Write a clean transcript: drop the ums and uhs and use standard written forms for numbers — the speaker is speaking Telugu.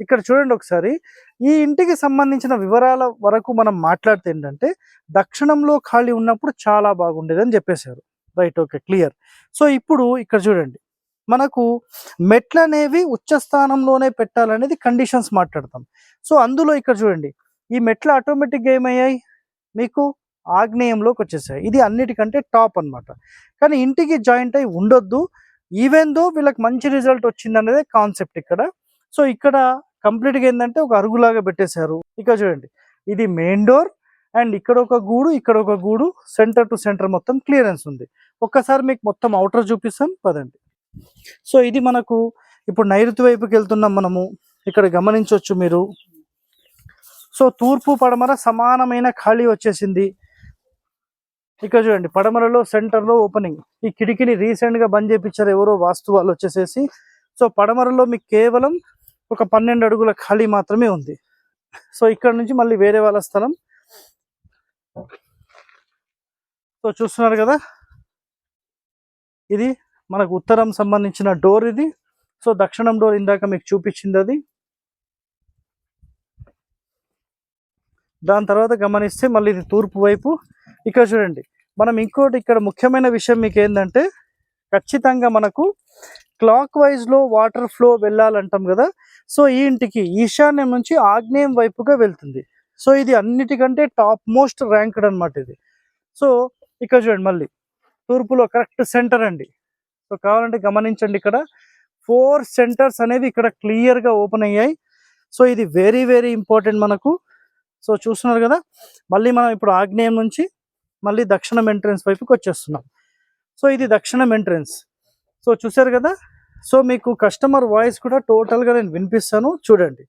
ఇక్కడ చూడండి ఒకసారి. ఈ ఇంటికి సంబంధించిన వివరాల వరకు మనం మాట్లాడితే ఏంటంటే, దక్షిణంలో ఖాళీ ఉన్నప్పుడు చాలా బాగుండేదని చెప్పేశారు. Right, okay, clear. సో ఇప్పుడు ఇక్కడ చూడండి, మనకు మెట్లనేవి ఉచ్చ స్థానంలోనే పెట్టాలనేది కండిషన్స్ మాట్లాడతాం. సో అందులో ఇక్కడ చూడండి, ఈ మెట్లు ఆటోమేటిక్గా ఏమయ్యాయి, మీకు ఆగ్నేయంలోకి వచ్చేసాయి. ఇది అన్నిటికంటే టాప్ అన్నమాట. కానీ ఇంటికి జాయింట్ అయి ఉండొద్దు, ఈవెన్ దో వీళ్ళకి మంచి రిజల్ట్ వచ్చింది అనేది కాన్సెప్ట్ ఇక్కడ. సో ఇక్కడ కంప్లీట్గా ఏంటంటే ఒక అరుగులాగా పెట్టేశారు. ఇక్కడ చూడండి, ఇది మెయిన్ డోర్ అండ్ ఇక్కడ ఒక గూడు, ఇక్కడ ఒక గూడు, సెంటర్ టు సెంటర్ మొత్తం క్లియరెన్స్ ఉంది. ఒక్కసారి మీకు మొత్తం అవుటర్ చూపిస్తాను పదండి. సో ఇది మనకు ఇప్పుడు నైరుతి వైపుకి వెళ్తున్నాం మనము. ఇక్కడ గమనించవచ్చు మీరు. సో తూర్పు పడమర సమానమైన ఖాళీ వచ్చేసింది. ఇక్కడ చూడండి, పడమరలో సెంటర్లో ఓపెనింగ్. ఈ కిటికీని రీసెంట్గా బంద్ చేయించారు ఎవరో వాస్తు వాళ్ళు వచ్చేసేసి. సో పడమరలో మీకు కేవలం ఒక 12 అడుగుల ఖాళీ మాత్రమే ఉంది. సో ఇక్కడ నుంచి మళ్ళీ వేరే వాళ్ళ స్థలం. సో చూస్తున్నారు కదా, ఇది మనకు ఉత్తరం సంబంధించిన డోర్ ఇది. సో దక్షిణం డోర్ ఇందాక మీకు చూపించింది అది. దాని తర్వాత గమనిస్తే మళ్ళీ ఇది తూర్పు వైపు. ఇక్కడ చూడండి, మనం ఇంకోటి ఇక్కడ ముఖ్యమైన విషయం మీకు ఏంటంటే, ఖచ్చితంగా మనకు క్లాక్ వైజ్లో వాటర్ ఫ్లో వెళ్ళాలంటాం కదా. సో ఈ ఇంటికి ఈశాన్యం నుంచి ఆగ్నేయం వైపుగా వెళ్తుంది. సో ఇది అన్నిటికంటే టాప్ మోస్ట్ ర్యాంక్డ్ అనమాట ఇది. సో ఇక్కడ చూడండి, మళ్ళీ తూర్పులో కరెక్ట్ సెంటర్ అండి. సో కావాలంటే గమనించండి, ఇక్కడ 4 సెంటర్స్ అనేవి ఇక్కడ క్లియర్గా ఓపెన్ అయ్యాయి. సో ఇది వెరీ వెరీ ఇంపార్టెంట్ మనకు. సో చూస్తున్నారు కదా, మళ్ళీ మనం ఇప్పుడు ఆగ్నేయం నుంచి మళ్ళీ దక్షిణం ఎంట్రన్స్ వైపుకి వచ్చేస్తున్నాం. సో ఇది దక్షిణం ఎంట్రన్స్. సో చూసారు కదా. సో మీకు కస్టమర్ వాయిస్ కూడా టోటల్గా నేను వినిపిస్తాను, చూడండి.